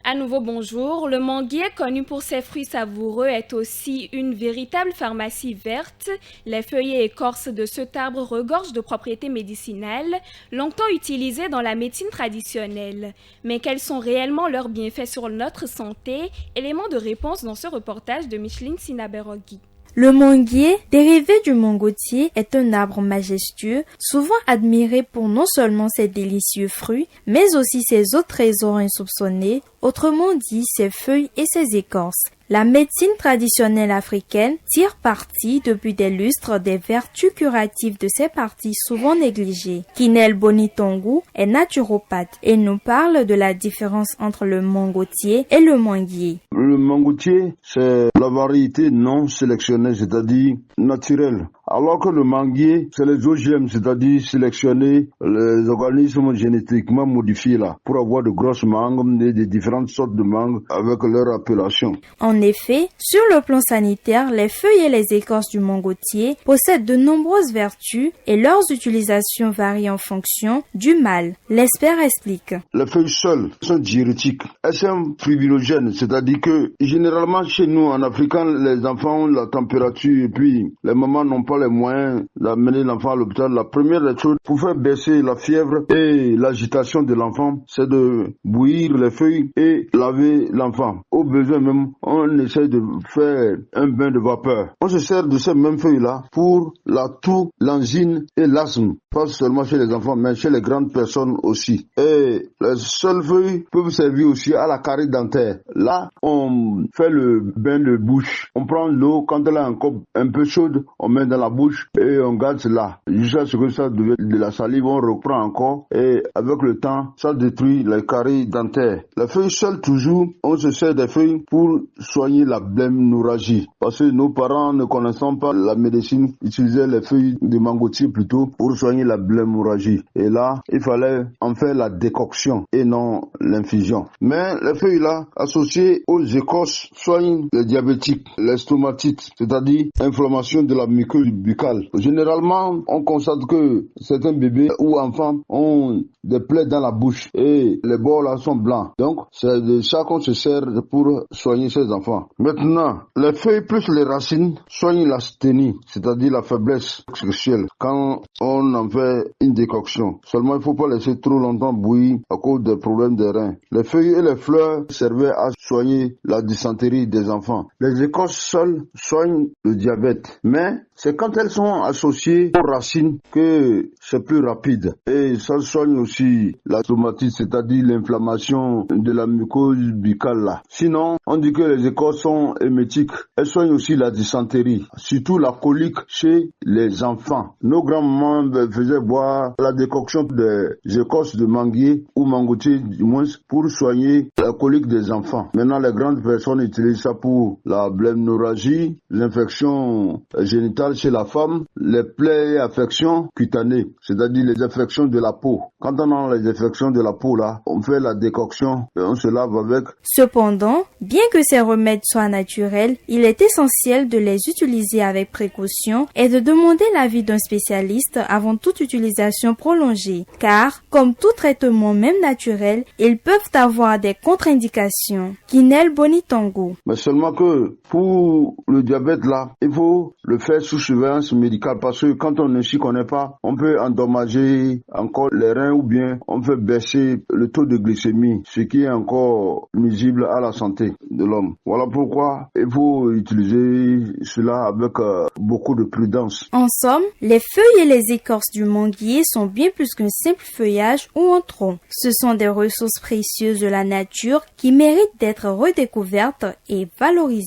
À nouveau bonjour. Le manguier, connu pour ses fruits savoureux, est aussi une véritable pharmacie verte. Les feuilles et écorces de cet arbre regorgent de propriétés médicinales, longtemps utilisées dans la médecine traditionnelle. Mais quels sont réellement leurs bienfaits sur notre santé? Élément de réponse dans ce reportage de Micheline Sinaberogui. Le manguier, dérivé du mangotier, est un arbre majestueux, souvent admiré pour non seulement ses délicieux fruits, mais aussi ses autres trésors insoupçonnés, autrement dit ses feuilles et ses écorces. La médecine traditionnelle africaine tire parti depuis des lustres des vertus curatives de ces parties souvent négligées. Kinel Bonitongo est naturopathe et nous parle de la différence entre le mangotier et le manguier. Le mangotier, c'est la variété non sélectionnée, c'est-à-dire naturelle. Alors que le manguier, c'est les OGM, c'est-à-dire sélectionner les organismes génétiquement modifiés là, pour avoir de grosses mangues et de différentes sortes de mangues avec leur appellation. En effet, sur le plan sanitaire, les feuilles et les écorces du mangotier possèdent de nombreuses vertus et leurs utilisations varient en fonction du mal. L'expert explique. Les feuilles seules sont diurétiques. Elles sont fibrogènes, c'est-à-dire que généralement chez nous en Afrique, les enfants ont la température et puis les mamans n'ont pas les moyens d'amener l'enfant à l'hôpital. La première des choses pour faire baisser la fièvre et l'agitation de l'enfant, c'est de bouillir les feuilles et laver l'enfant. Au besoin même, on essaie de faire un bain de vapeur. On se sert de ces mêmes feuilles-là pour la toux, l'angine et l'asthme. Pas seulement chez les enfants, mais chez les grandes personnes aussi. Et les seules feuilles peuvent servir aussi à la carie dentaire. Là, on fait le bain de bouche. On prend l'eau, quand elle est encore un peu chaude, on met dans la bouche et on garde cela. Jusqu'à ce que ça devienne de la salive, on reprend encore et avec le temps, ça détruit les caries dentaires. Les feuilles seules toujours, on se sert des feuilles pour soigner la blemnorragie. Parce que nos parents, ne connaissant pas la médecine, utilisaient les feuilles de mangotier plutôt pour soigner la blemnorragie. Et là, il fallait en faire la décoction et non l'infusion. Mais les feuilles là, associées aux écorces, soignent les diabétiques, les stomatites, c'est-à-dire inflammation de la muqueuse buccale. Généralement, on constate que certains bébés ou enfants ont des plaies dans la bouche et les bords là sont blancs. Donc, c'est de ça qu'on se sert pour soigner ces enfants. Maintenant, les feuilles plus les racines soignent l'asthénie, c'est-à-dire la faiblesse sexuelle, quand on en fait une décoction. Seulement, il ne faut pas laisser trop longtemps bouillir à cause des problèmes des reins. Les feuilles et les fleurs servaient à soigner la dysenterie des enfants. Les écorces seules soignent le diabète, mais c'est quand elles sont associées aux racines que c'est plus rapide. Et ça soigne aussi la stomatite, c'est-à-dire l'inflammation de la muqueuse buccale là. Sinon, on dit que les écorces sont émétiques. Elles soignent aussi la dysenterie, surtout la colique chez les enfants. Nos grands-mamans faisaient boire la décoction des écorces de manguier ou mangotier du moins pour soigner la colique des enfants. Maintenant, les grandes personnes utilisent ça pour la blemnorragie, l'infection génitale chez la femme, les plaies et affections cutanées, c'est-à-dire les affections de la peau. Quand on a les affections de la peau là, on fait la décoction et on se lave avec. Cependant, bien que ces remèdes soient naturels, il est essentiel de les utiliser avec précaution et de demander l'avis d'un spécialiste avant toute utilisation prolongée. Car, comme tout traitement même naturel, ils peuvent avoir des contre-indications. Kinel Bonitongo. Mais seulement que pour le diabète là, il faut le faire sous surveillance médicale parce que quand on ne s'y connaît pas, on peut endommager encore les reins ou bien on peut baisser le taux de glycémie, ce qui est encore nuisible à la santé de l'homme. Voilà pourquoi il faut utiliser cela avec beaucoup de prudence. En somme, les feuilles et les écorces du manguier sont bien plus qu'un simple feuillage ou un tronc. Ce sont des ressources précieuses de la nature qui méritent d'être redécouvertes et valorisées.